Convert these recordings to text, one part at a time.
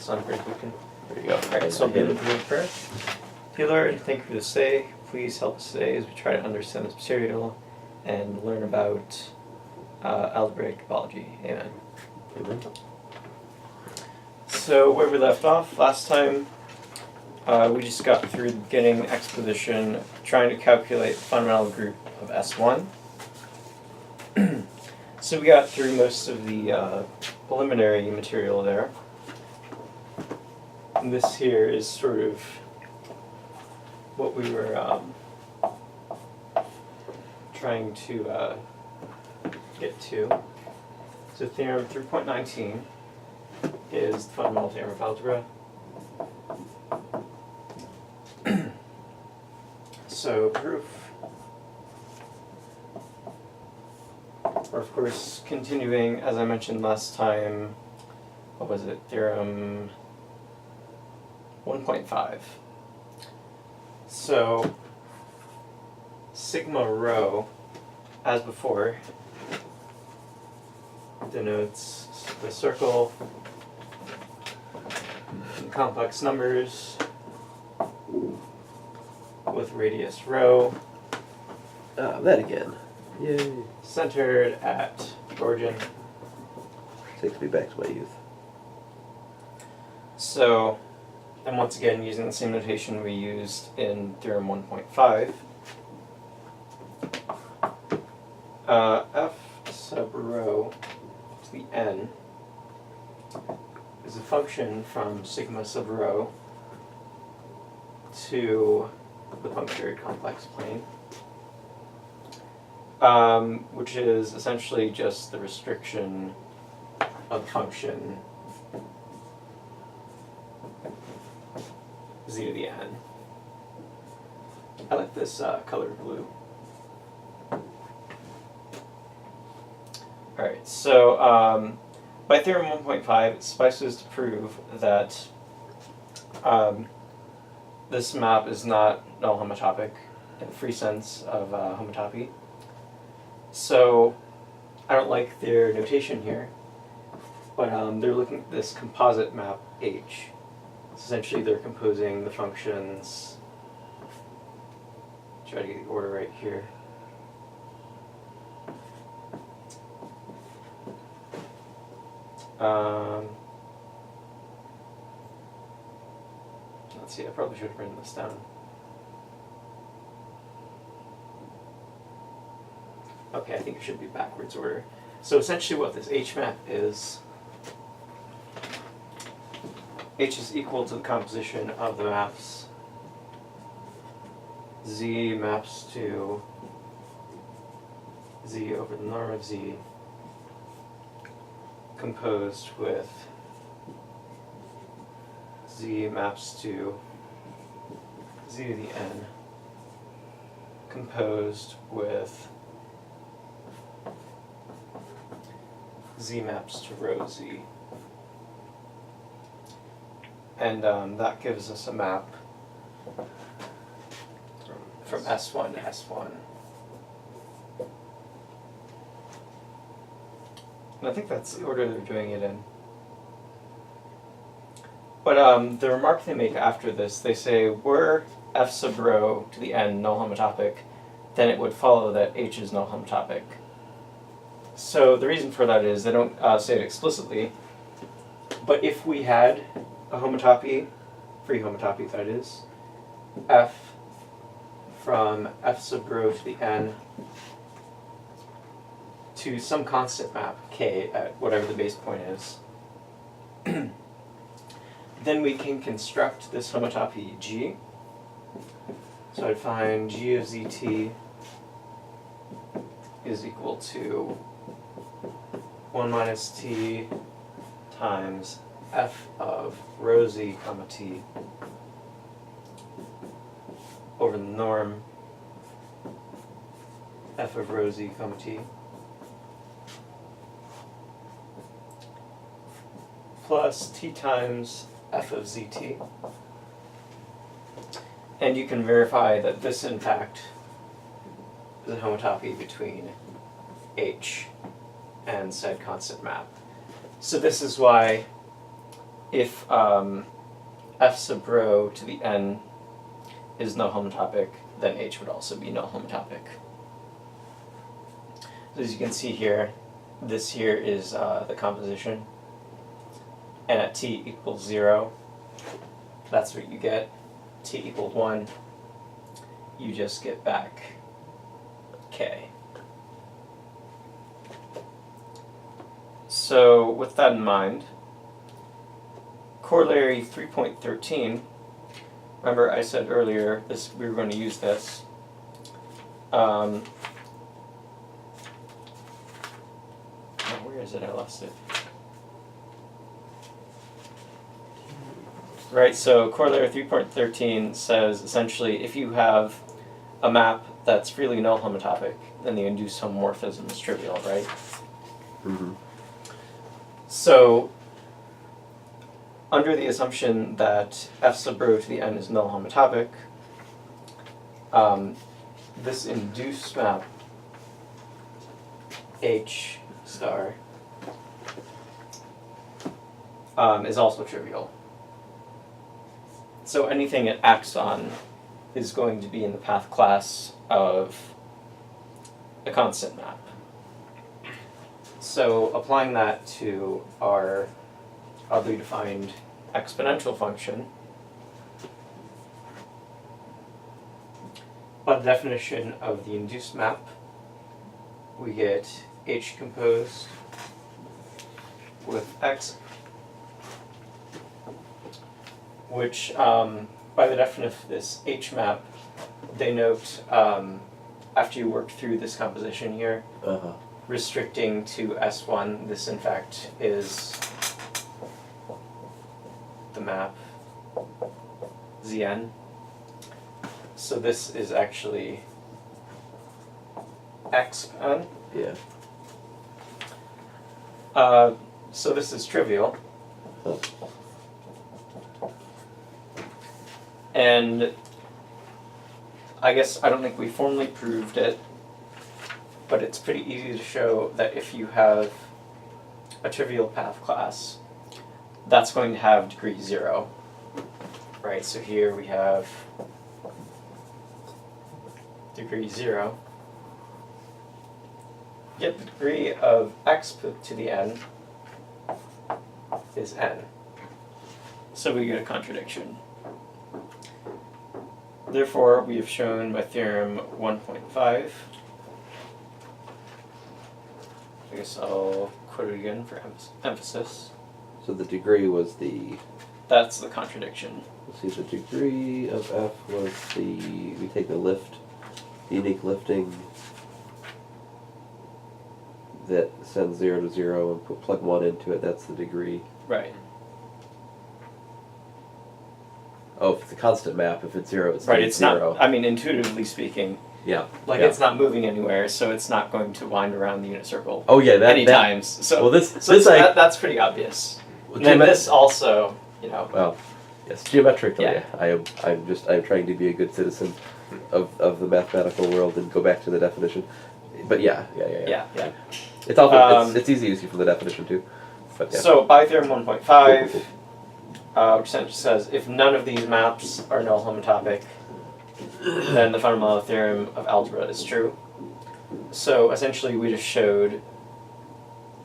this on pretty quickly. There you go. Alright, so I'll begin with the word first. Dear Lord, thank you for this day. Please help us today as we try to understand this material and learn about algebraic topology. Amen. Amen. So where we left off last time, we just got through the beginning exposition trying to calculate the fundamental group of S1. So we got through most of the preliminary material there. And this here is sort of what we were trying to get to. So theorem 3.19 is the fundamental theorem of algebra. So proof. We're of course continuing, as I mentioned last time, what was it, theorem 1.5. So sigma rho, as before, denotes the circle in complex numbers with radius rho. That again. Yay. Centered at origin. Takes me back to my youth. So, and once again using the same notation we used in theorem 1.5, f sub rho to the n is a function from sigma sub rho to the punctured complex plane, which is essentially just the restriction of the function z to the n. I like this colored blue. Alright, so by theorem 1.5, it suffices to prove that this map is not null homotopic in the free sense of homotopy. So I don't like their notation here, but they're looking at this composite map H. Essentially, they're composing the functions. Try to get the order right here. Let's see, I probably should have written this down. Okay, I think it should be backwards order. So essentially what this H map is, H is equal to the composition of the maps. Z maps to Z over the norm of Z, composed with Z maps to Z to the n, composed with Z maps to rho Z. And that gives us a map from S1 to S1. And I think that's the order they're doing it in. But the remark they make after this, they say, were f sub rho to the n null homotopic, then it would follow that H is null homotopic. So the reason for that is they don't say it explicitly, but if we had a homotopy, free homotopy that is, f from f sub rho to the n to some constant map, k, at whatever the base point is, then we can construct this homotopy G. So I'd find G of zt is equal to 1 minus t times f of rho z comma t over the norm f of rho z comma t plus t times f of zt. And you can verify that this, in fact, is a homotopy between H and said constant map. So this is why if f sub rho to the n is null homotopic, then H would also be null homotopic. So as you can see here, this here is the composition, and at t equals 0, that's what you get. T equals 1, you just get back k. So with that in mind, corollary 3.13, remember I said earlier this we were going to use this. Oh, where is it? I lost it. Right, so corollary 3.13 says essentially if you have a map that's freely null homotopic, then the induced homomorphism is trivial, right? Mm-hmm. So under the assumption that f sub rho to the n is null homotopic, this induced map H star is also trivial. So anything it acts on is going to be in the path class of a constant map. So applying that to our oddly defined exponential function, by the definition of the induced map, we get H composed with X, which by the definition of this H map, they note after you work through this composition here, restricting to S1, this in fact is the map Zn. So this is actually Xn. Yeah. So this is trivial. Huh. And I guess I don't think we formally proved it, but it's pretty easy to show that if you have a trivial path class, that's going to have degree 0. Right, so here we have degree 0. Yet the degree of x put to the n is n. So we get a contradiction. Therefore, we have shown by theorem 1.5. I guess I'll quote it again for emphasis. So the degree was the... That's the contradiction. Let's see, the degree of f was the... We take the lift, the unique lifting that sends 0 to 0 and plug 1 into it. That's the degree. Right. Oh, if it's a constant map, if it's 0, it's Right, it's 0. not, I mean, intuitively speaking, Yeah. like yeah. it's not moving anywhere, so it's not going to wind around the unit circle Oh yeah, any times. So, well, this that's pretty obvious. And then this also, you know. Well, yes, geometrically, Yeah. I'm trying to be a good citizen of the mathematical world and go back to the definition. But yeah. Yeah. It's also it's easy to see from the definition too. But yeah. So by theorem 1.5, which essentially says if none of these maps are null homotopic, then the fundamental theorem of algebra is true. So essentially we just showed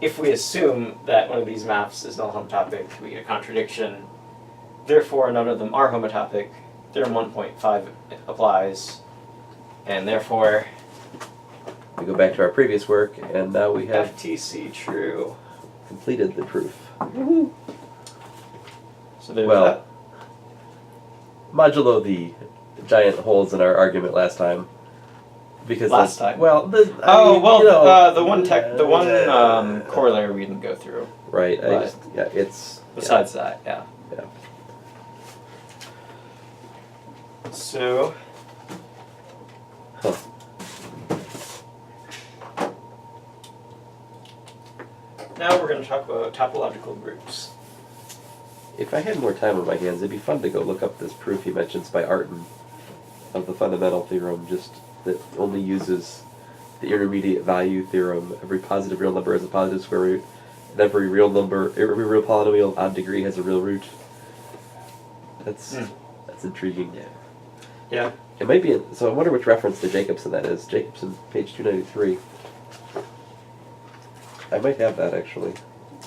if we assume that one of these maps is null homotopic, we get a contradiction. Therefore none of them are homotopic. Theorem 1.5 applies, and therefore we go back to our previous work, and now we have FTC true. completed the proof. So there's Well, that. Modulo the giant holes in our argument last time. Because Last time? Well, The one corollary we didn't go through. Right. But It's besides that, yeah. Yeah. So Huh. now we're going to talk about topological groups. If I had more time on my hands, it'd be fun to go look up this proof he mentions by Artin of the fundamental theorem, just that only uses the intermediate value theorem. Every positive real number has a positive square root, and every real polynomial of odd degree has a real root. That's intriguing. Yeah. It might be. So I wonder which reference to Jacobsen that is. Jacobsen, page 293. I might have that actually.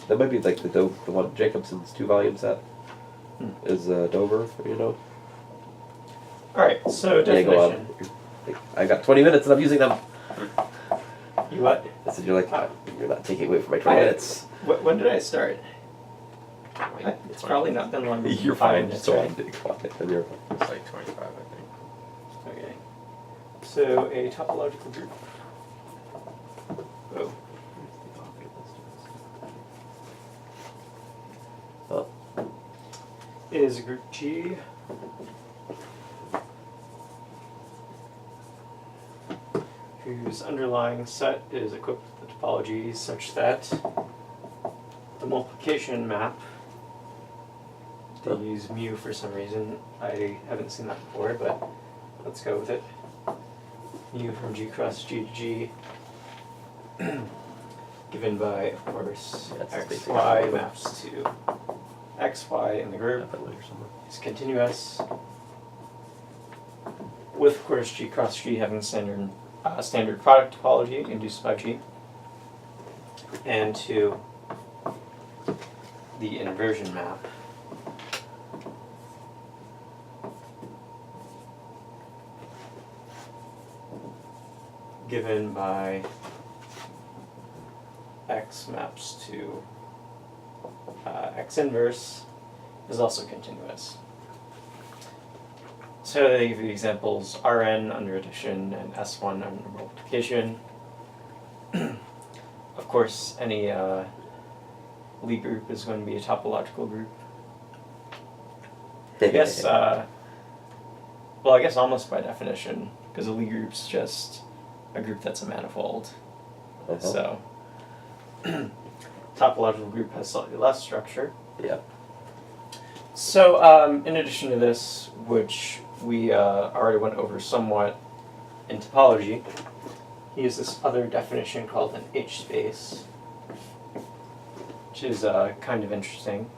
That might be like the one Jacobsen's 2-volume set. Is Dover, you know? Alright, so Yeah, go definition. on. I got 20 minutes and I'm using them. You what? I said, you're not taking away from my 20 minutes. When did I start? It's probably not been longer than You're 5 fine. minutes, So right? and you're It's like 25, I think. Okay. So a topological group. Oh. Oh. Is a group G whose underlying set is equipped with the topology such that the multiplication map, they use mu for some reason, I haven't seen that before, but let's go with it. Mu from G cross G to G, given by, of course, That's x, basically y what- maps to x, y in the group, is continuous, with, of course, G cross G having standard product topology induced by G, and to the inversion map. Given by x maps to x inverse is also continuous. So they give you examples Rn under addition and S1 under multiplication. Of course, any Lie group is going to be a topological group. I guess, I guess almost by definition, because a Lie group's just a group that's a manifold. So, topological group has slightly less structure. Yeah. So, in addition to this, which we already went over somewhat in topology, he uses this other definition called an H-space, which is kind of interesting.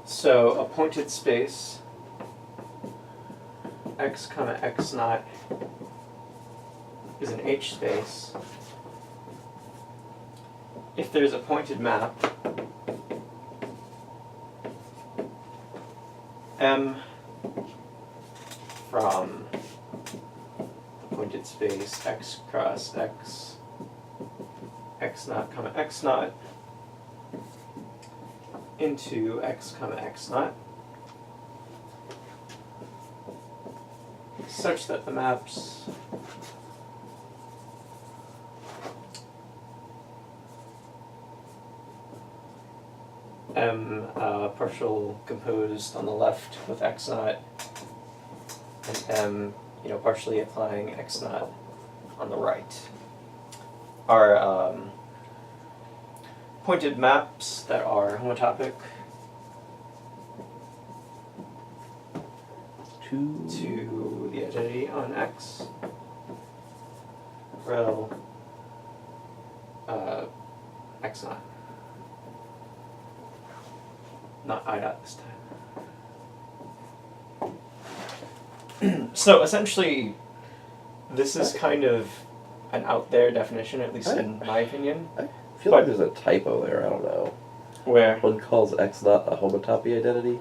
So, a pointed space, x comma x naught, is an H-space if there's a pointed map M from the pointed space x cross x, x naught comma x naught, into x comma x naught, such that the maps M partial composed on the left with x naught, and M, partially applying x naught on the right, are pointed maps that are homotopic to the identity on X, rel X naught. Not I dot this time. So essentially, this is kind of an out there definition, at least in my opinion. I feel like there's a typo there, I don't know. Where? One calls X naught a homotopy identity.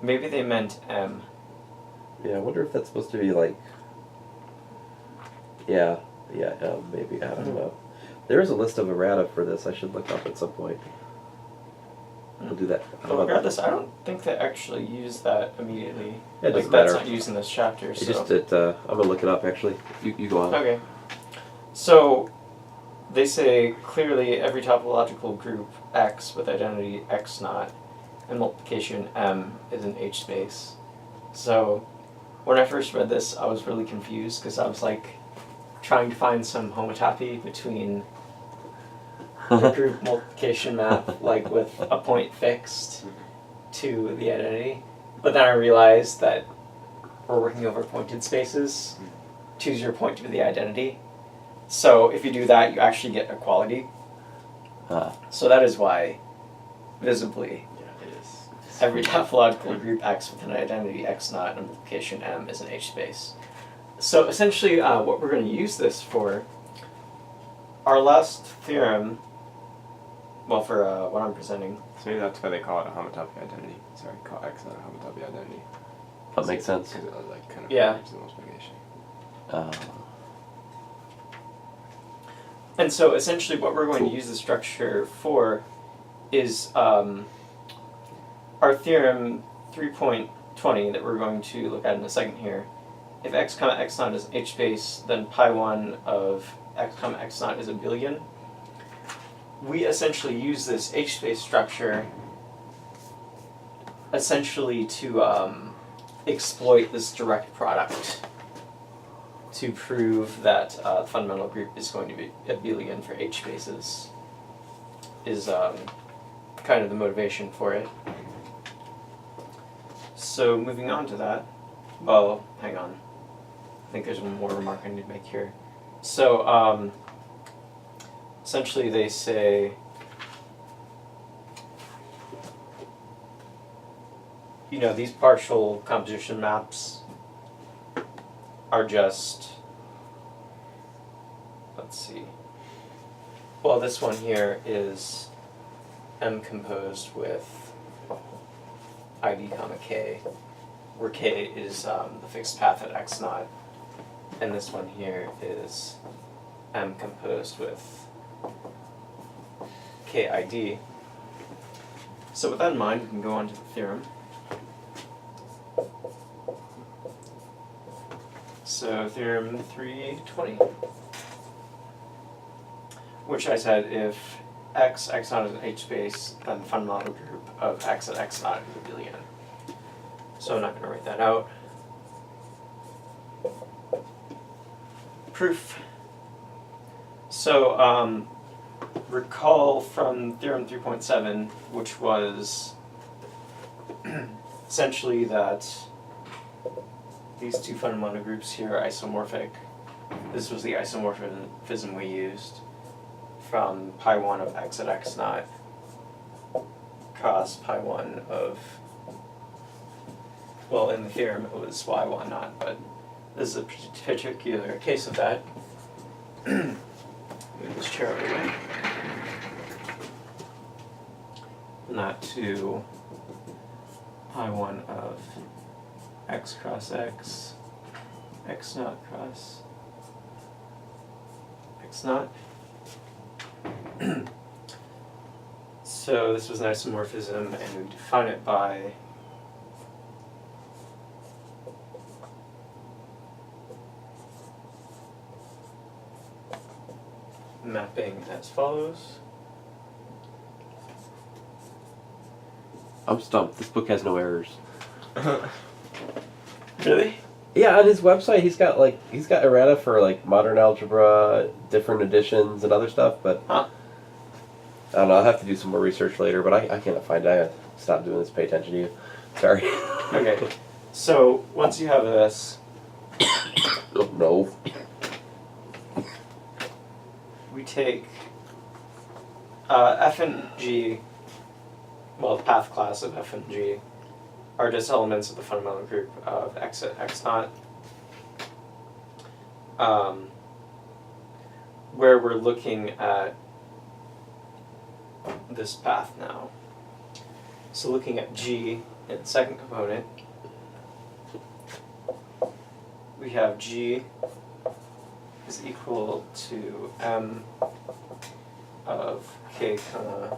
Maybe they meant M. Yeah, I wonder if that's supposed to be like... Yeah, maybe, I don't know. There is a list of errata for this I should look up at some point. We'll do that. But regardless, I don't think they actually use that immediately. Yeah, it doesn't that's matter. not used in this chapter. It So. just, I'm gonna look it up actually. You go on. Okay. So they say clearly every topological group X with identity X naught and multiplication M is an H space. So when I first read this, I was really confused because I was like trying to find some homotopy between the group multiplication map, like with a point fixed, to the identity. But then I realized that we're working over pointed spaces, choose your point to be the identity. So if you do that, you actually get equality. So that is why, visibly, Yeah, it is. every topological group X with an identity X naught and implication M is an H space. So essentially, what we're going to use this for, our last theorem, well, for what I'm presenting. So maybe that's why they call it a homotopy identity. Sorry, call X not a homotopy identity. That makes sense. Because it like kind of Yeah. the multiplication. And so essentially what we're going to use the structure for is our theorem 3.20 that we're going to look at in a second here. If x comma x naught is an H space, then pi 1 of x comma x naught is abelian. We essentially use this H space structure essentially to exploit this direct product to prove that the fundamental group is going to be abelian for H spaces, is kind of the motivation for it. So moving on to that, well, hang on. I think there's one more remark I need to make here. So essentially they say, you know, these partial composition maps are just, let's see, well, this one here is M composed with ID comma K, where K is the fixed path at X naught, and this one here is M composed with KID. So with that in mind, we can go on to the theorem. So theorem 320, which I said if x naught is an H space, then the fundamental group of x at x naught is abelian. So I'm not going to write that out. Proof. So recall from theorem 3.7, which was essentially that these two fundamental groups here are isomorphic. This was the isomorphism we used from pi 1 of x at x naught cross pi 1 of, well, in the theorem it was y1 naught, but this is a particular case of that. Move this chair out of the way. Not to pi 1 of x cross x, x naught cross x naught. So this was an isomorphism, and we define it by mapping as follows. I'm stumped. This book has no errors. Really? Yeah, on his website he's got errata for like modern algebra, different editions, and other stuff, but Huh. I don't know. I'll have to do some more research later, but I can't find it. I stopped doing this to pay attention to you. Sorry. Okay. So once you have this, Oh, no. we take f and g, well, the path class of f and g are just elements of the fundamental group of x at x naught, where we're looking at this path now. So looking at g in the second component, we have g is equal to m of k comma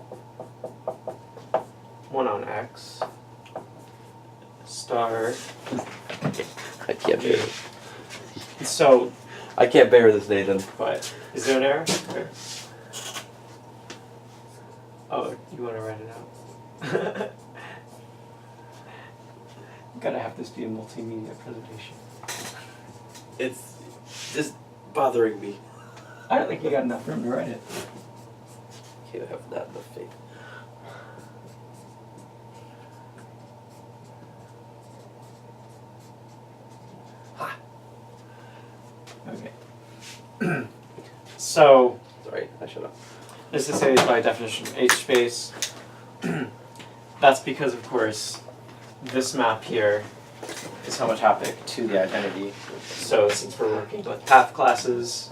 1 on x star I can't bear it. So I can't bear this, Nathan. what? Is there an error? Okay. Oh, you want to write it out? Gotta have this be a multimedia presentation. It's just bothering me. I don't think you got enough room to write it. Can't have not enough faith. So Sorry, I should have. this is say by definition H space. That's because, of course, this map here is homotopic to the identity. So since we're working with path classes,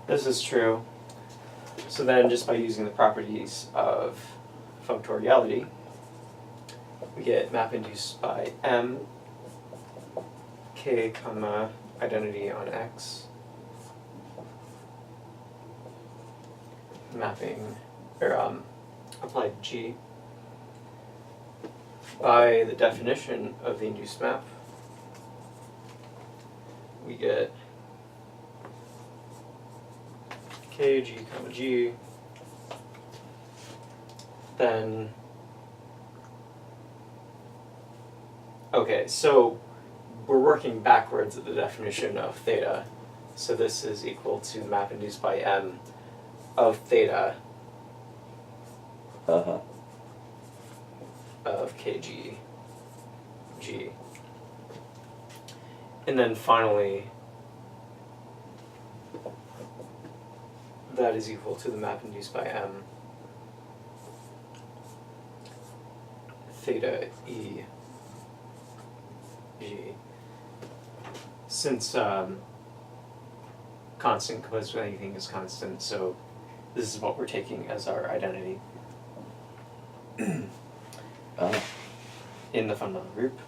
this is true. So then just by using the properties of functoriality, we get map induced by M, K, comma, identity on X, mapping, or applied G, by the definition of the induced map, we get K, G, comma, G, then, okay, so we're working backwards at the definition of theta, so this is equal to the map induced by M of theta Uh-huh. of kg g. And then finally, that is equal to the map induced by M theta e g. Since constant composed with anything is constant, so this is what we're taking as our identity in the fundamental group.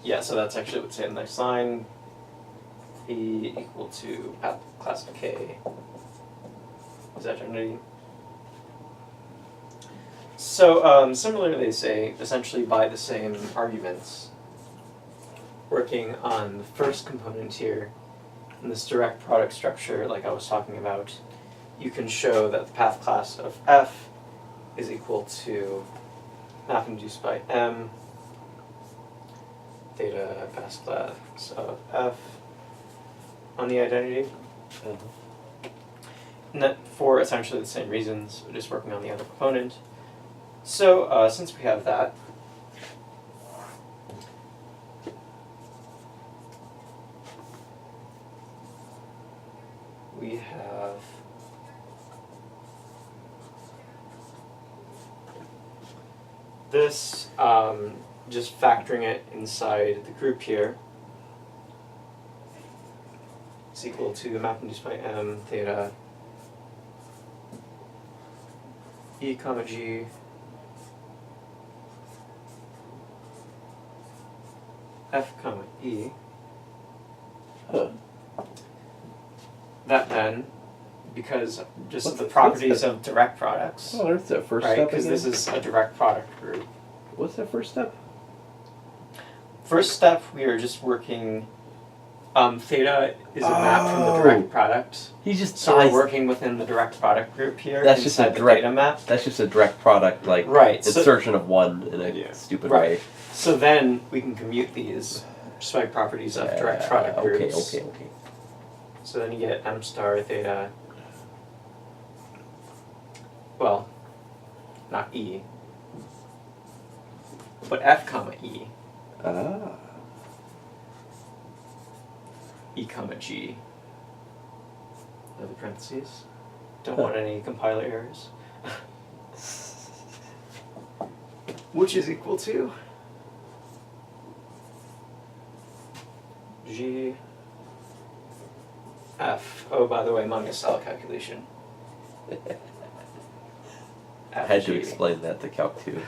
Yeah, so that's actually what's in the next line. E equal to path class of K is identity. So similarly, they say essentially by the same arguments, working on the first component here in this direct product structure, like I was talking about, you can show that the path class of F is equal to map induced by M theta path class of F on the identity. And that for essentially the same reasons, we're just working on the other component. So since we have that, we have this, just factoring it inside the group here, is equal to the map induced by M theta E comma G F comma E. Huh. That then, because just What's the the- properties what's the- of direct products, Oh, there's that first right? step Because again. this is a direct product group. What's that first step? First step, we are just working. Theta is a map from the direct product, He's just so we're working within the direct product group here. That's just a inside the direct- data map. That's just a direct product, like Right. So, insertion of one in a Yeah. stupid Right. way. so then we can commute these just by properties of direct product groups. Okay. So then you get M star theta. Well, not E, but F comma E, Ah. E comma G. Other parentheses. Don't want any compiler errors. Which is equal to G F. Oh, by the way, minus cell calculation. I had to explain that to Calc 2.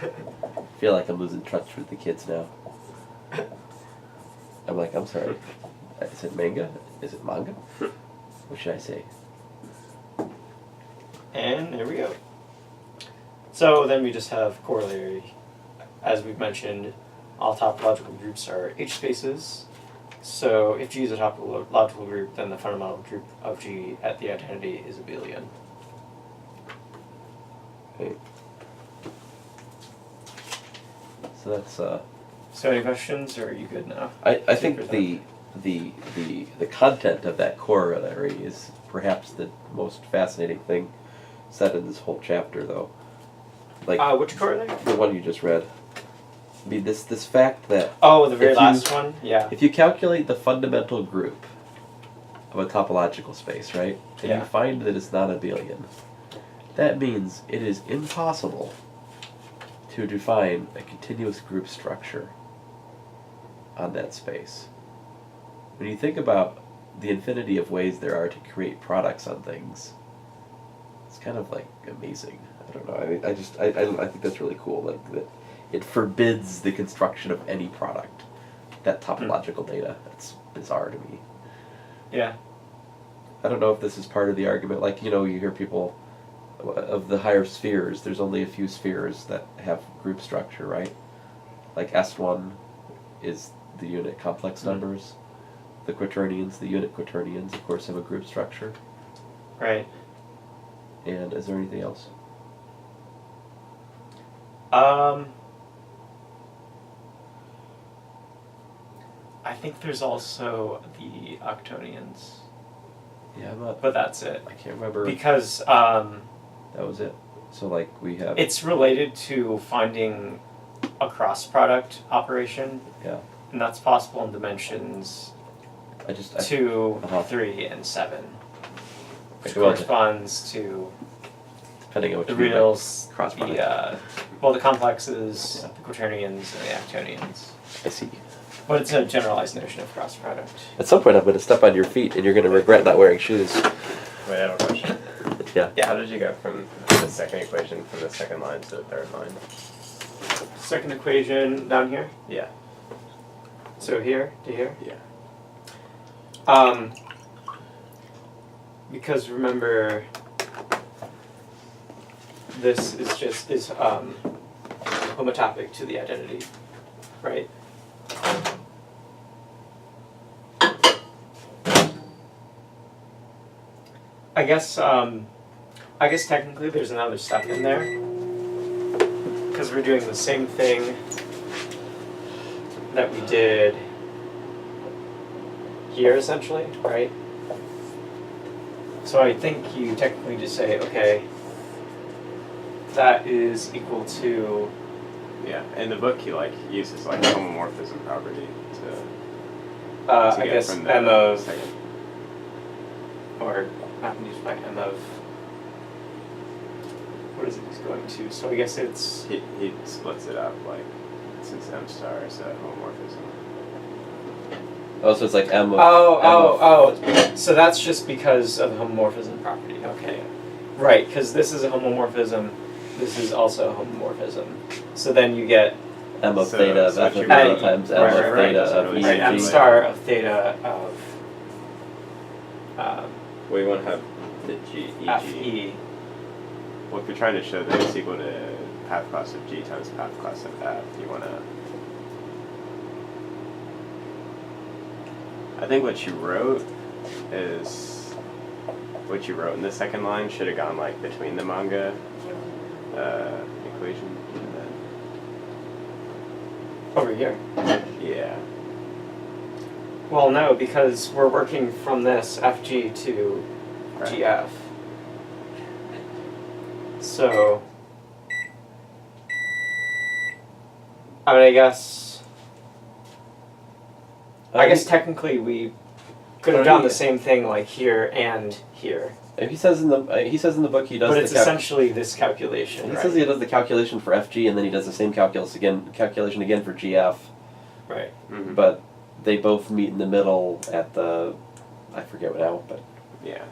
I feel like I'm losing touch with the kids now. I'm like, I'm sorry. Is it manga? Is it manga? What should I say? And there we go. So then we just have corollary. As we've mentioned, all topological groups are H spaces. So if G is a topological group, then the fundamental group of G at the identity is abelian. Okay. So that's So any questions, or are you good now? I think the content of that corollary is perhaps the most fascinating thing said in this whole chapter, though. Like Which corollary? the one you just read. I mean, this fact that Oh, the very If you- last one? Yeah. if you calculate the fundamental group of a topological space, right? And Yeah. you find that it's not abelian. That means it is impossible to define a continuous group structure on that space. When you think about the infinity of ways there are to create products on things, it's kind of like amazing. I don't know. I mean, I think that's really cool. Like that, it forbids the construction of any product. That topological data. That's bizarre to me. Yeah. I don't know if this is part of the argument. Like, you hear people of the higher spheres. There's only a few spheres that have group structure, right? Like S1 is the unit complex numbers. The quaternions, the unit quaternions, of course, have a group structure. Right. And is there anything else? I think there's also the octonians, Yeah, I'm not. but that's it. I can't remember. Because That was it. So, like, we have. it's related to finding a cross product operation, Yeah. and that's possible in dimensions I just. 2, Uh-huh. 3, and 7, which Well, corresponds to depending on what the you mean by reals, cross product. the complexes, Yeah. the quaternions, and the octonians. I see. But it's a generalized notion of cross product. At some point, I'm going to step on your feet, and you're going to regret not wearing shoes. Wait, I have a question. Yeah. How did you go from the second equation from the second line to the third line? Second equation down here. Yeah. So here to here. Yeah. Because remember, this is homotopic to the identity, right? I guess technically there's another step in there, because we're doing the same thing that we did here essentially, right? So I think you technically just say, okay, that is equal to, Yeah. In the book, he uses homomorphism property to I get guess from the M of, second. or not used by M of, what is it he's going to? So I guess it's, He splits it up since M star is a homomorphism. Oh, so it's like M of. oh, so that's just because of the homomorphism property, okay. Right, because this is a homomorphism, this is also a homomorphism. So then you get M of So- theta of so F if of you- theta times M right, of right, right. theta So of really E right, of M G. star of theta of Well, you want to have the G, F EG. E. Well, if you're trying to show that it's equal to path class of G times path class of F, you want to... I think what you wrote is... What you wrote in the second line should have gone between the manga equation and then... Over here. Yeah. Well, no, because we're working from this FG to Right. GF. So, I guess technically we could have done the same thing here and here. He says in the book he does But the it's essentially this calculation, he right? says he does the calculation for FG and then he does the same calculation again for GF, Right. Mm-hmm. but they both meet in the middle at the, I forget what now, but Yeah.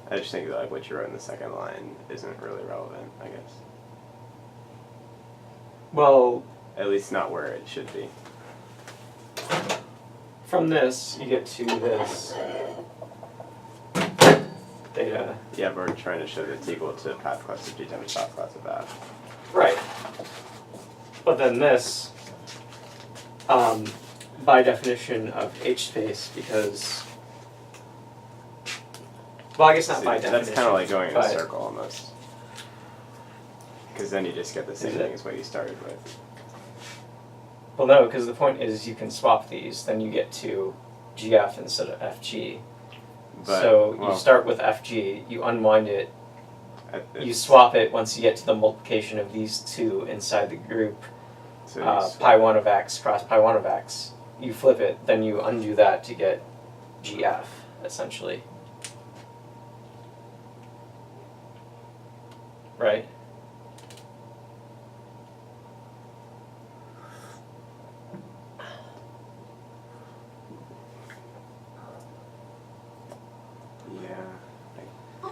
I just think what you wrote in the second line isn't really relevant, I guess. Well, At least not where it should be. from this, you get to this theta. Yeah, but we're trying to show that it's equal to path class of G times path class of F. Right. But then this, by definition of H space, because, well, I guess not See, by definition. that's kind of like going in a but- circle almost. Because then you just get the same Is it? thing as what you started with. Well, no, because the point is you can swap these, then you get to GF instead of FG. But, So well, you start with FG, you unwind it, you it's- swap it once you get to the multiplication of these two inside the group, so you pi 1 of x cross pi 1 of x. You flip it, then you undo that to get GF. essentially. Right? Yeah.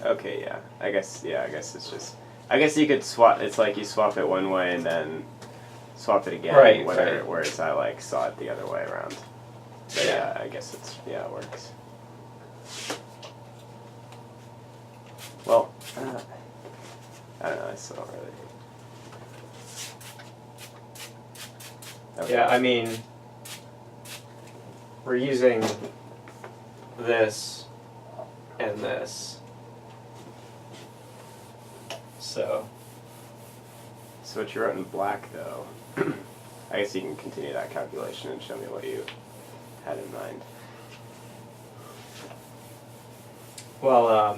Okay, yeah. I guess it's just. I guess you could swap. It's like you swap it one way and then swap it again. Right, Whether, right. Whereas I like saw it the other way around. But Yeah. yeah, I guess it works. Well, I don't know. I still don't really. Okay. Yeah, I mean, we're using this and this. So, So what you wrote in black, though, I guess you can continue that calculation and show me what you had in mind. well,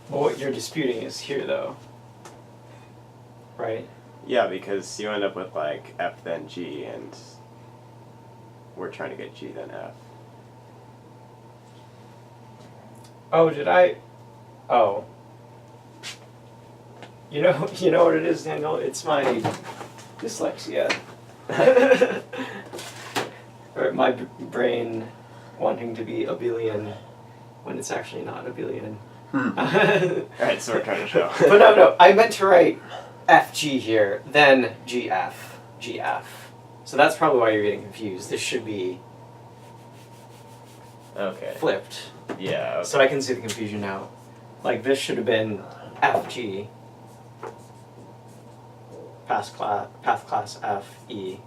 well, what you're disputing is here, though. Right? Yeah, because you end up with like F then G, and we're trying to get G then F. Oh, did I? Oh. You know what it is, Daniel? It's my dyslexia. Or my brain wanting to be abelian when it's actually not abelian. Alright, so we're trying to show. But no, I meant to write FG here, then GF. So that's probably why you're getting confused. This should be Okay. flipped. Yeah. Okay. So I can see the confusion now. Like this should have been FG, path class F, E,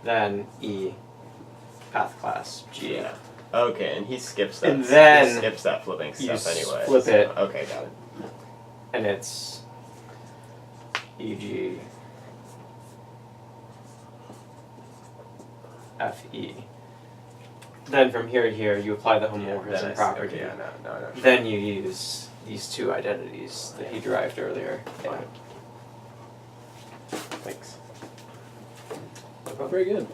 then E, path class G. Yeah. Okay, and he skips that. And then he skips that flipping you stuff anyway. flip so- it. Okay, got it. And it's EG, FE. Then from here to here, you apply the then homomorphism I see. property. Okay, yeah, no, I know. Then you use these two identities that he derived earlier. Fine. Thanks. Very good.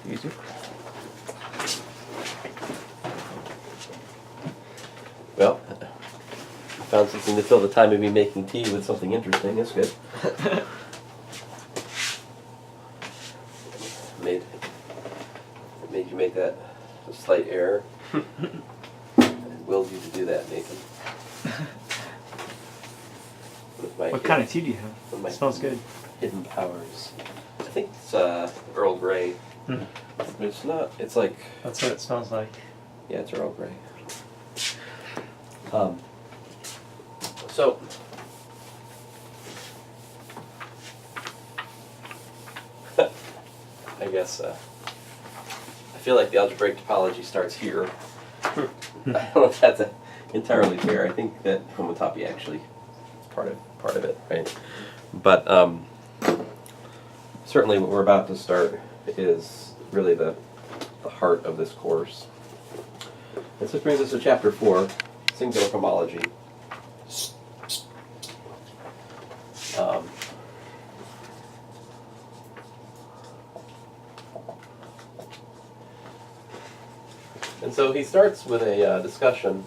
Easy. Well, I found something to fill the time of me making tea with something interesting. That's good. Made you make that a slight error. And willed you to do that, Nathan. With my What kind of tea do you have? with my It smells good. hidden powers. I think it's Earl Grey. Hmm. It's not. It's like, That's what it smells like. yeah, it's Earl Grey. So I guess I feel like the algebraic topology starts here. I don't know if that's entirely fair. I think that homotopy actually is part of it, right? But certainly what we're about to start is really the heart of this course. And so this brings us to chapter 4, singular homology. And so he starts with a discussion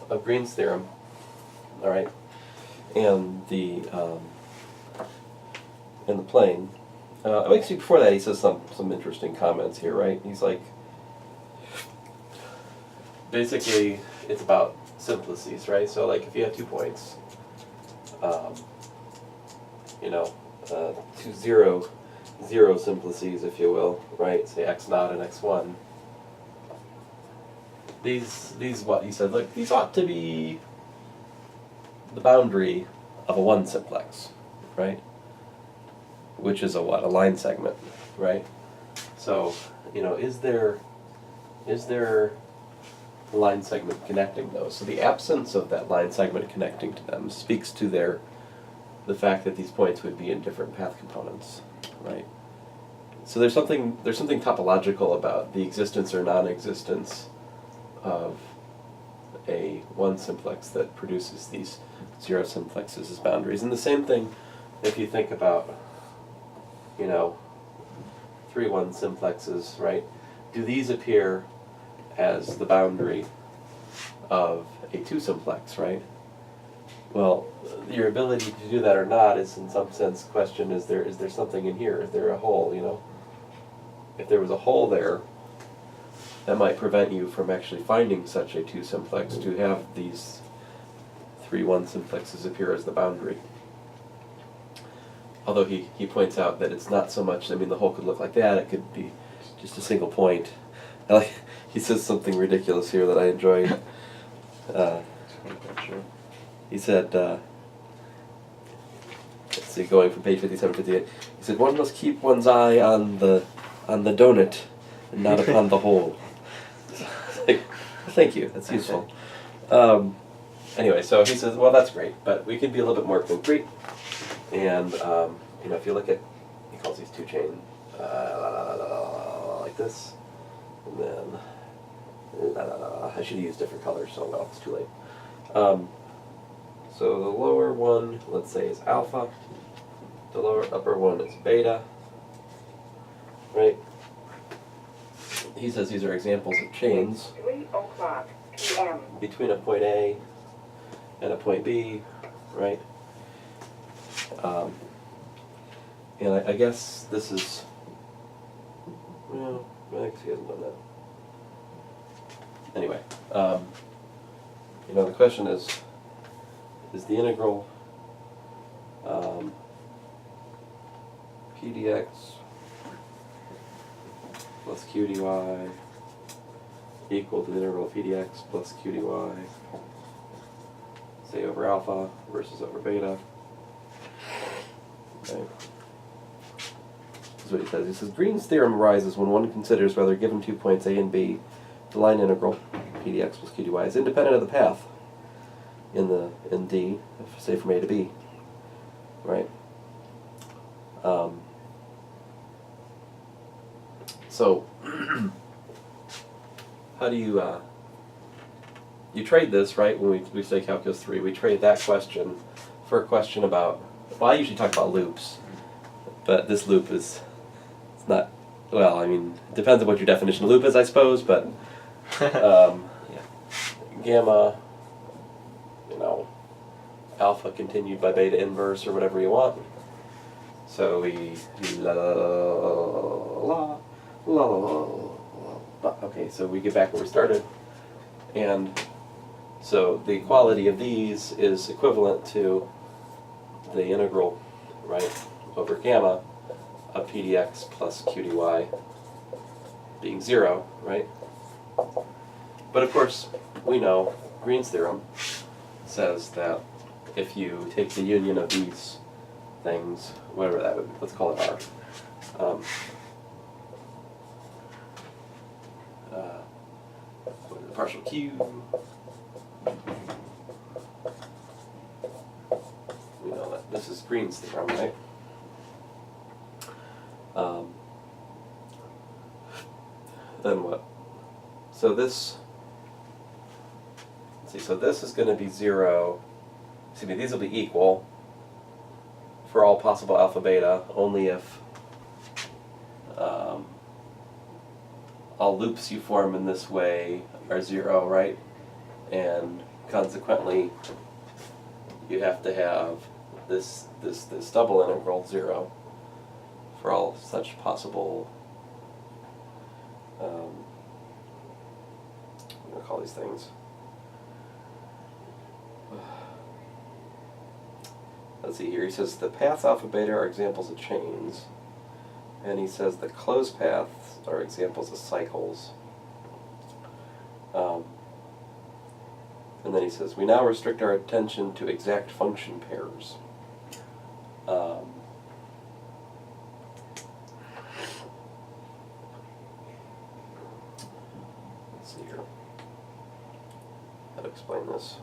of Green's theorem, all right, and the plane. Actually, before that, he says some interesting comments here, right? He's like, basically, it's about simplices, right? So, like, if you have 2 points, two zero simplices, if you will, right? Say x0 and x1. These what he said, look, these ought to be the boundary of a 1 simplex, right? Which is a what? A line segment, right? So, is there a line segment connecting those? So the absence of that line segment connecting to them speaks to the fact that these points would be in different path components, right? So there's something topological about the existence or non-existence of a 1 simplex that produces these 0 simplexes as boundaries. And the same thing if you think about, 3 1 simplexes, right? Do these appear as the boundary of a 2 simplex, right? Well, your ability to do that or not is in some sense question, is there something in here? Is there a hole, If there was a hole there, that might prevent you from actually finding such a 2 simplex to have these 3 1 simplexes appear as the boundary. Although he points out that it's not so much, the hole could look like that, it could be just a single point. He says something ridiculous here that I enjoyed. He said, let's see, going from page 57, 58, he said, one must keep one's eye on the donut and not upon the hole. Thank you, that's useful. Anyway, so he says, well, that's great, but we can be a little bit more concrete. And, if you look at, he calls these 2 chain, like this, and then, I should use different colors, so well, it's too late. So the lower one, let's say, is alpha. The upper one is beta, right? He says these are examples of chains 3:00 p.m. between a point A and a point B, right? And I guess this is, well, I guess he hasn't done that. Anyway, the question is the integral p dx plus q dy equal to the integral of p dx plus q dy, say over alpha versus over beta. Okay. This is what he says. He says, Green's theorem arises when one considers whether given 2 points A and B, the line integral, p dx plus q dy, is independent of the path in D, say from A to B, right? So, how do you, you trade this, right, when we say calculus 3, we trade that question for a question about, well, I usually talk about loops, but this loop is, it's not, well, it depends on what your definition of loop is, I suppose, but gamma, alpha continued by beta inverse or whatever you want. So we okay, so we get back where we started. And so the equality of these is equivalent to the integral, right, over gamma of p dx plus q dy being 0, right? But of course, we know Green's theorem says that if you take the union of these things, whatever that would be, let's call it R, the partial Q, we know that this is Green's theorem, right? Then what? So this, let's see, so this is going to be 0, these will be equal for all possible alpha beta, only if all loops you form in this way are 0, right? And consequently, you have to have this double integral 0 for all such possible, I'm going to call these things. Let's see here, he says the paths alpha beta are examples of chains, and he says the closed paths are examples of cycles. And then he says, we now restrict our attention to exact function pairs. Let's see here, how to explain this.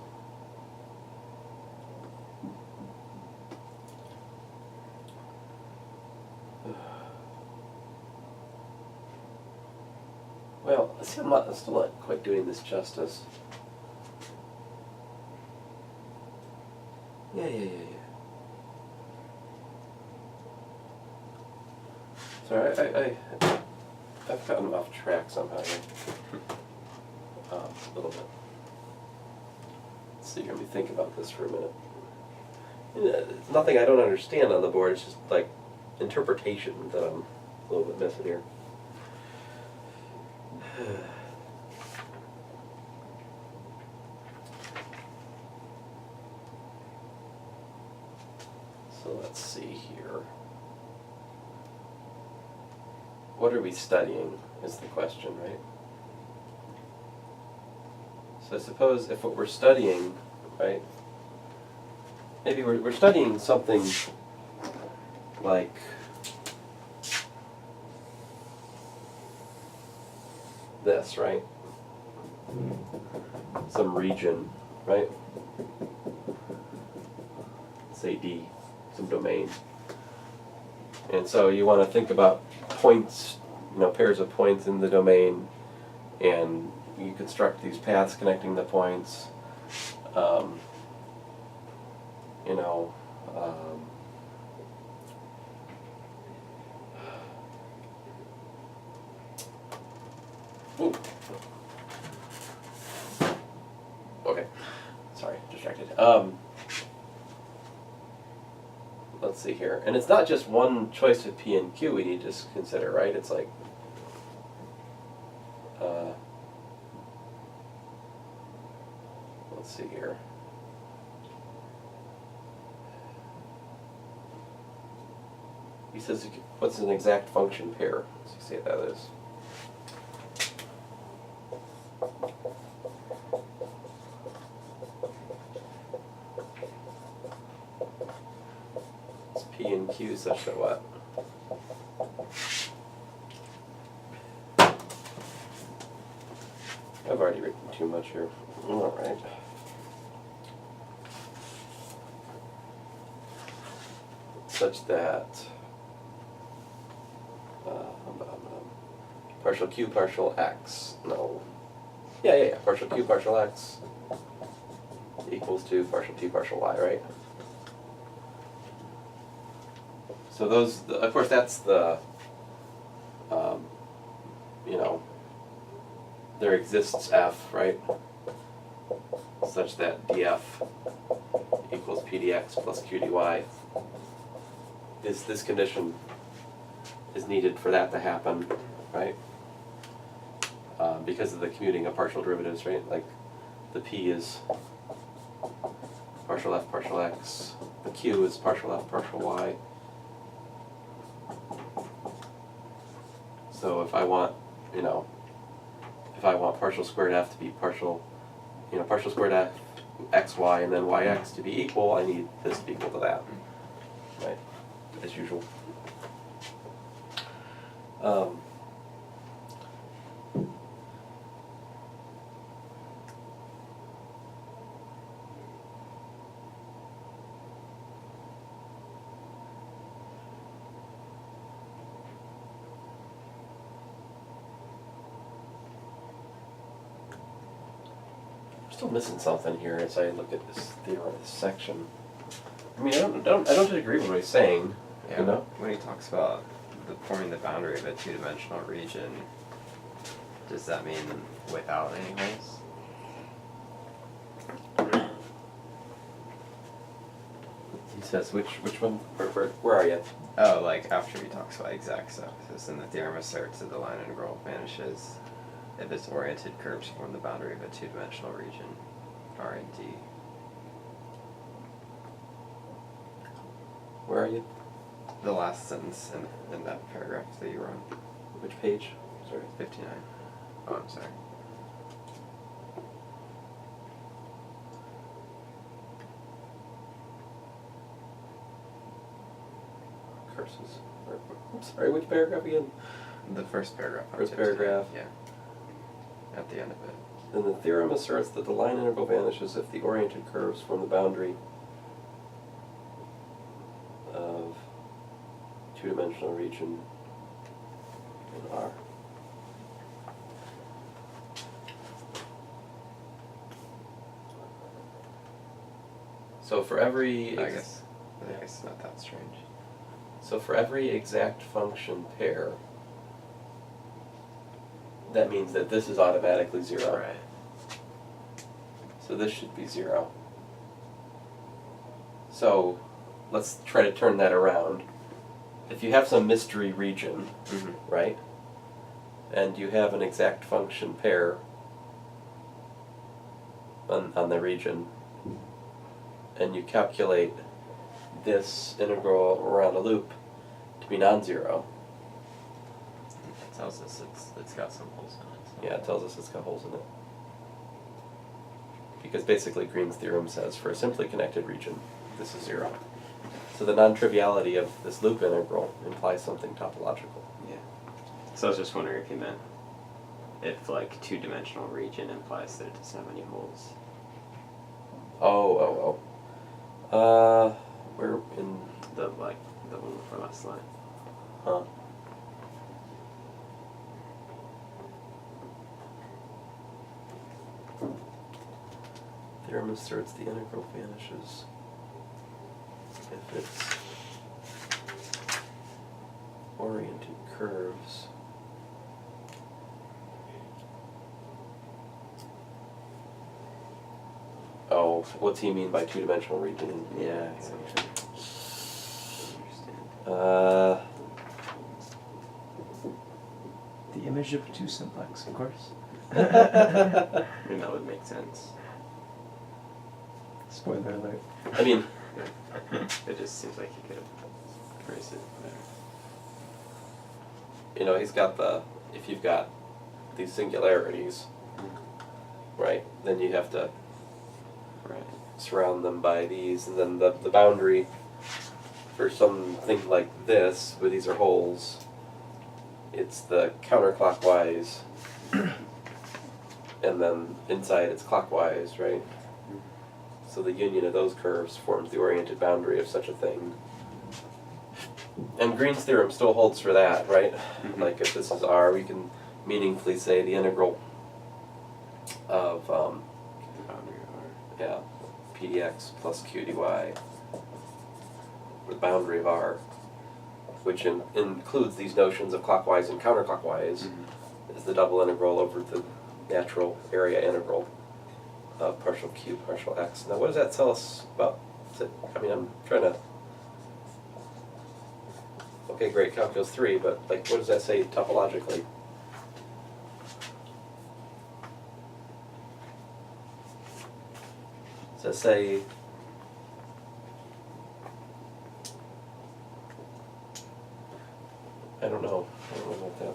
Well, see, I'm still not quite doing this justice. Yeah. Sorry, I've gotten off track somehow here. A little bit. So let me think about this for a minute. It's nothing I don't understand on the board, it's just like interpretation that I'm a little bit missing here. So let's see here. What are we studying is the question, right? So I suppose if what we're studying, right, maybe we're studying something like this, right? Some region, right? Say D, some domain. And so you want to think about points, pairs of points in the domain, and you construct these paths connecting the points. Ooh. Okay, sorry, distracted. Let's see here, and it's not just one choice of P and Q we need to consider, right? It's like let's see here. He says, what's an exact function pair? Let's see what that is. It's P and Q such that what? I've already written too much here. All right. Such that partial Q, partial X. No. Yeah. Partial Q, partial X equals to partial T, partial Y, right? So those, of course, that's the, there exists F, right? Such that dF equals PDX plus QDY. This condition is needed for that to happen, right? Because of the commuting of partial derivatives, right? Like the P is partial F, partial X. The Q is partial F, partial Y. So if I want, partial squared F to be partial squared F, X, Y, and then YX to be equal, I need this to be equal to that, right? As usual. Still missing something here as I look at this theorem, this section. I mean, I don't agree with what he's saying. Yeah, when he talks about forming the boundary of a two-dimensional region, does that mean without any holes? He says, which one? Where are you? Oh, like after he talks about exact stuff. So in the theorem asserts that the line integral vanishes if its oriented curves form the boundary of a two-dimensional region, R and D. Where are you? The last sentence in that paragraph that you were on. Which page? Sorry. 59. Oh, I'm sorry. Curses. I'm sorry, which paragraph again? The first paragraph. on First 59, paragraph. Yeah. At the end of it. Then the theorem asserts that the line integral vanishes if the oriented curves form the boundary of two-dimensional region in R. So for every I guess it's not that strange. So for every exact function pair, that means that this is automatically 0. Right. So this should be 0. So let's try to turn that around. If you have some mystery region, Mm-hmm. right, and you have an exact function pair on the region, and you calculate this integral around a loop to be non-zero. It tells us it's got some holes in it. So. Yeah, it tells us it's got holes in it. Because basically Green's theorem says for a simply connected region, this is 0. So the non-triviality of this loop integral implies something topological. Yeah. So I was just wondering if you meant if like two-dimensional region implies that it doesn't have any holes. We're in The one before last line. Huh. Theorem asserts the integral vanishes if its oriented curves Oh, what's he mean by two-dimensional region? Yeah. So, The image of two simplex, of course. I mean, that would make sense. Spoiler alert. I mean, It just seems like you could have phrased it better. he's got if you've got these singularities, right, then you have to Right. surround them by these, and then the boundary for something like this, where these are holes, it's the counterclockwise, and then inside it's clockwise, right? So the union of those curves forms the oriented boundary of such a thing. And Green's theorem still holds for that, right? Mhm. Like if this is R, we can meaningfully say the integral of The boundary of R. yeah, pdx plus qdy, the boundary of R, which includes these notions of clockwise and counterclockwise, is the double integral over the natural area integral of partial q, partial x. Now what does that tell us about, I'm trying to, okay great, calculus 3, but like what does that say topologically? So say I don't know about that.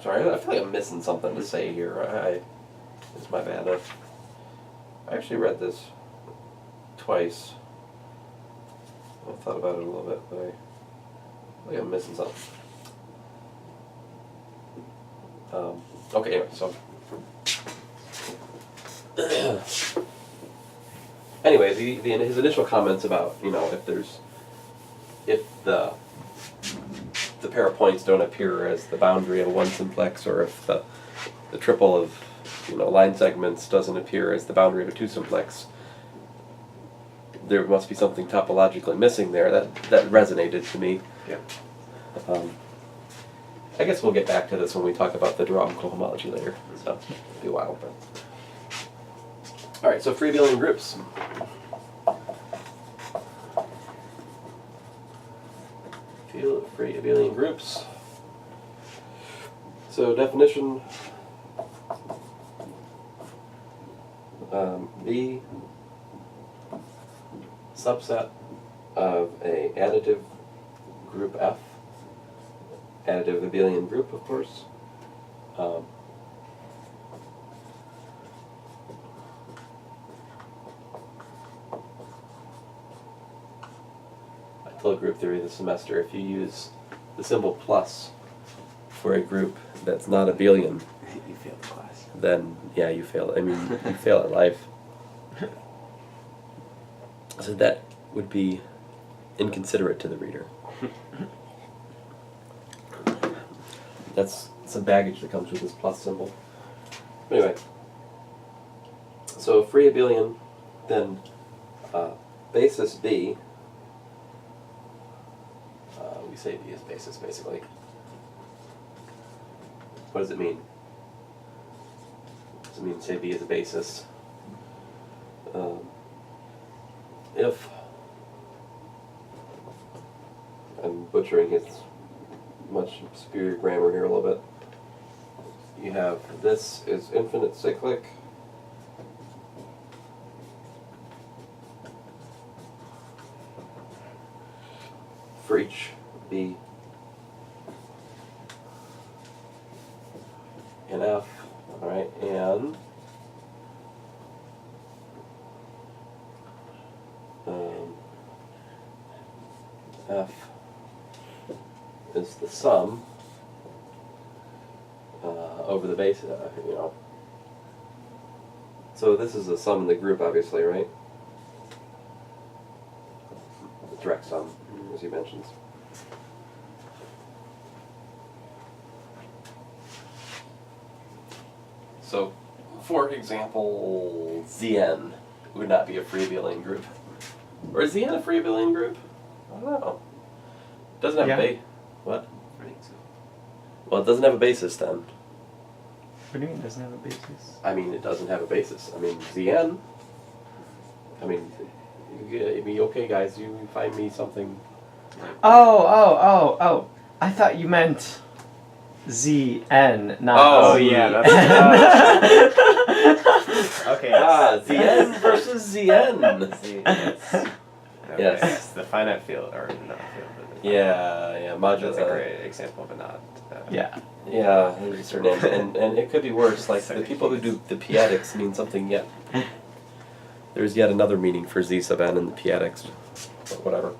Sorry, I feel like I'm missing something to say here. It's my bad. I actually read this twice. I thought about it a little bit, but I feel like I'm missing something. Okay, anyway, so anyway, his initial comments about if the pair of points don't appear as the boundary of a one simplex, or if the triple of line segments doesn't appear as the boundary of a two simplex, there must be something topologically missing there. That resonated to me. Yeah. I guess we'll get back to this when we talk about the dynamical homology later. So it'll be a while, but. All right, so free Abelian groups. Free Abelian groups. So definition, B, subset of a additive group F, additive Abelian group, of course. I told group theory this semester, if you use the symbol plus for a group that's not abelian, You failed the class. then yeah, you fail. I mean, you fail at life. So that would be inconsiderate to the reader. That's some baggage that comes with this plus symbol. Anyway, So free abelian, then basis B, we say B is basis basically. What does it mean? Does it mean say B is a basis? If, I'm butchering his much superior grammar here a little bit. You have this is infinite cyclic. For each B and F, all right, and F is the sum over the base, you know. So this is the sum in the group, obviously, right? The direct sum, as he mentions. So, for example, Zn would not be a free abelian group. Or is Zn a free abelian group? I don't know. It doesn't have a what? I think so. Well, it doesn't have a basis then. What do you mean it doesn't have a basis? I mean, it doesn't have a basis. I mean, Zn. I mean, okay, guys, you find me something. Oh. I thought you meant Zn, not Oh, Z. yeah, that's okay. Zn versus Zn. Z, yes. Okay, Yes. yes. The finite field, or not field. But Yeah, that's modular. a great example of a not. Yeah. Yeah, there's a certain name. And it could be worse. Like, the people who do the pietics mean something yet. There's yet another meaning for Z sub n in the pietics. But whatever.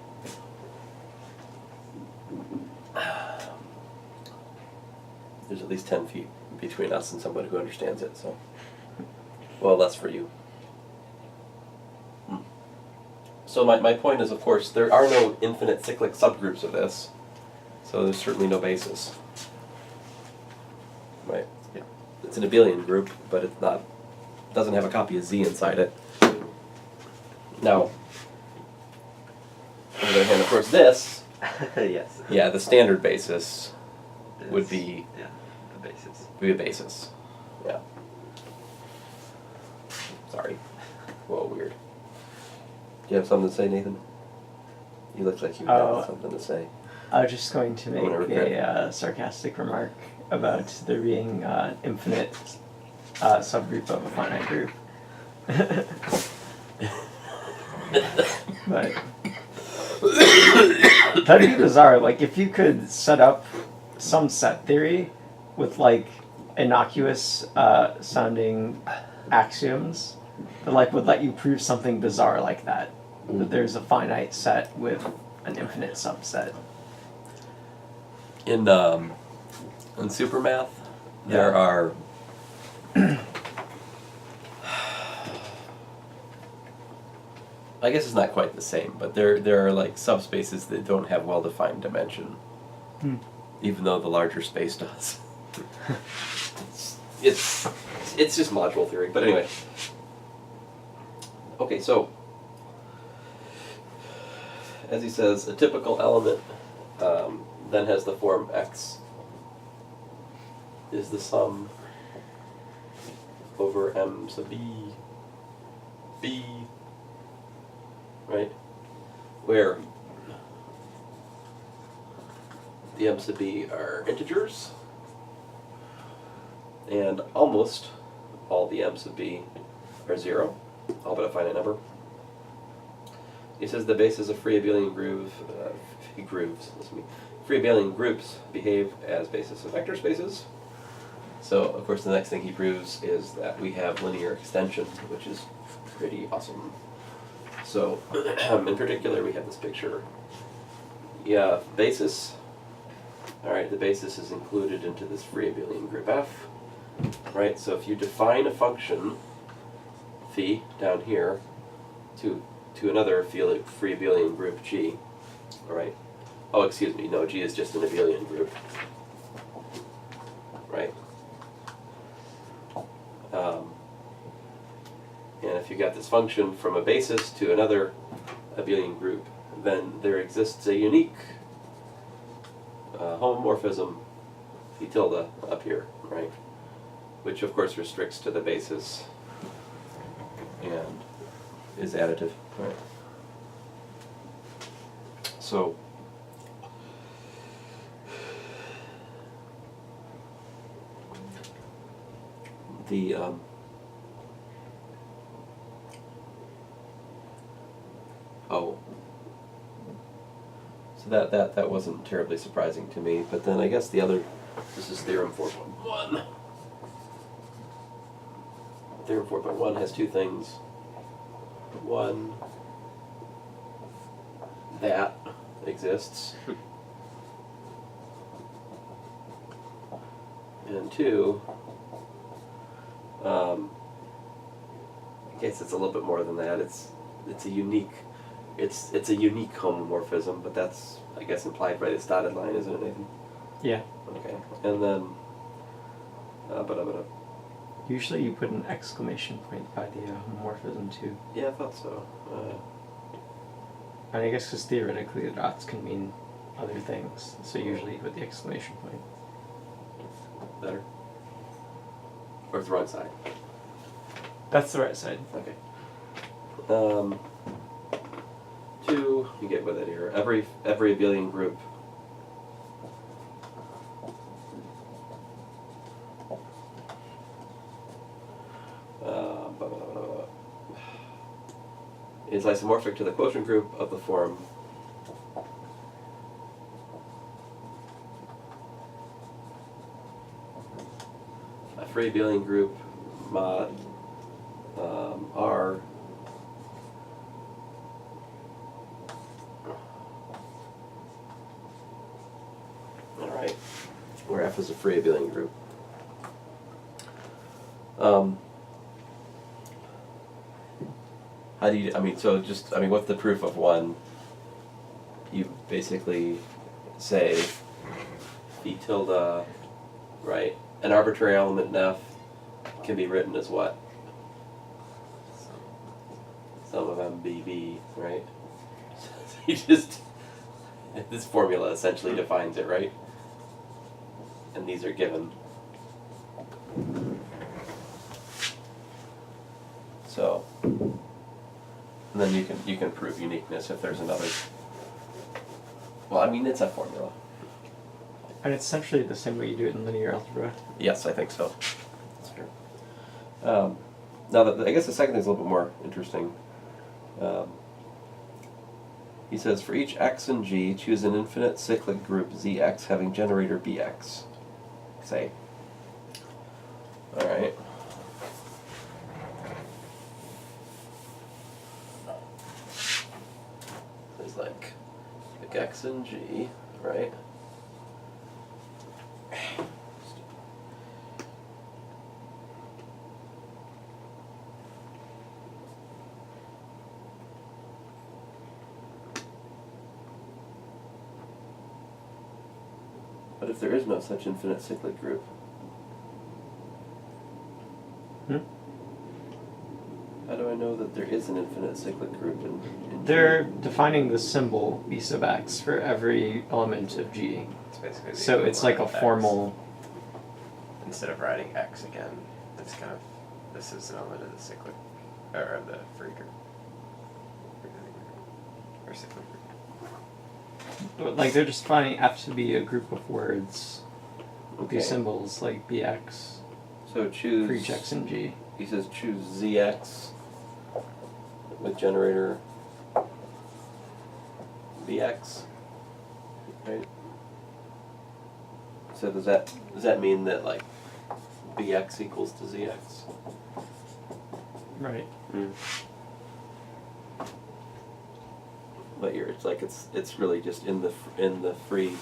There's at least 10 feet between us and somebody who understands it, so. Well, less for you. So my point is, of course, there are no infinite cyclic subgroups of this, so there's certainly no basis. Right? Yeah. It's an abelian group, but it's not, doesn't have a copy of Z inside it. Now, on the other hand, of course, this, Yes. yeah, the standard basis would Is- be yeah, the basis. a basis. Yeah. Sorry. Whoa, weird. Do you have something to say, Nathan? You look like you have something to say. I was just going to I'm gonna make regret a sarcastic remark about there being infinite subgroup of a finite group. But that'd be bizarre. Like, if you could set up some set theory with like innocuous sounding axioms that like would let you prove something bizarre like that. That there's a finite set with an infinite subset. In supermath, there are I guess it's not quite the same, but there are like subspaces that don't have well-defined dimension, even though the larger space does. it's just module theory, but anyway. Okay, so as he says, a typical element then has the form X is the sum over M sub B, right? Where the M sub B are integers, and almost all the M sub B are 0, all but a finite number. He says the basis of free abelian free abelian groups behave as basis of vector spaces. So, of course, the next thing he proves is that we have linear extension, which is pretty awesome. So, in particular, we have this picture. Yeah, basis. All right, the basis is included into this free abelian group F. Right, so if you define a function, phi, down here, to another free abelian group G, all right? Oh, excuse me, no, G is just an abelian group, right? And if you got this function from a basis to another abelian group, then there exists a unique homomorphism phi tilde up here, right? Which of course restricts to the basis and is additive, right? So the so that wasn't terribly surprising to me, but then I guess the other, this is theorem 4.1. Theorem 4.1 has two things. One, that exists, and two, I guess it's a little bit more than that. It's a unique homomorphism, but that's, I guess, implied by this dotted line, isn't it, Nathan? Yeah. Okay, and then Usually you put an exclamation point by the homomorphism too. yeah, I thought so. And I guess because theoretically the dots can mean other things, so usually you put the exclamation point. Better. Or it's the wrong side. That's the right side. Okay. Two, you get with it here. Every abelian group is isomorphic to the quotient group of the form a free abelian group mod R alright, where F is a free abelian group. How do you, what's the proof of one? You basically say phi tilde, right? An arbitrary element in F can be written as what? Sum of MBB, right? You just, this formula essentially defines it, right? And these are given. So, and then you can prove uniqueness if there's another. Well, I mean, it's a formula. And it's essentially the same way you do it in linear algebra. Yes, I think so. That's fair. Now, I guess the second thing is a little bit more interesting. He says, for each x and g, choose an infinite cyclic group Zx having generator Bx. Say. All right. There's like x and g, right? But if there is no such infinite cyclic group, how do I know that there is an infinite cyclic group in They're G? defining the symbol B sub x for every element of G. It's basically the So it's like a equivalent of X. formal. Instead of writing X again, it's kind of, this is an element of the cyclic, or of the free group. Or cyclic group. Like they're just defining F to be a group of words with Okay. these symbols like BX So choose. for each x and G. He says choose ZX with generator VX. Right. So does that mean that like BX equals to ZX? Right. But here it's really just in the free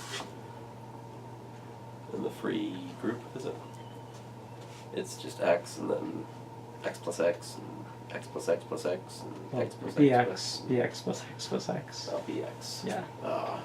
group, is it? It's just x and then x plus x and x plus x plus x and Well, x plus BX, x plus BX plus x plus x. oh, bx. Yeah. Ah.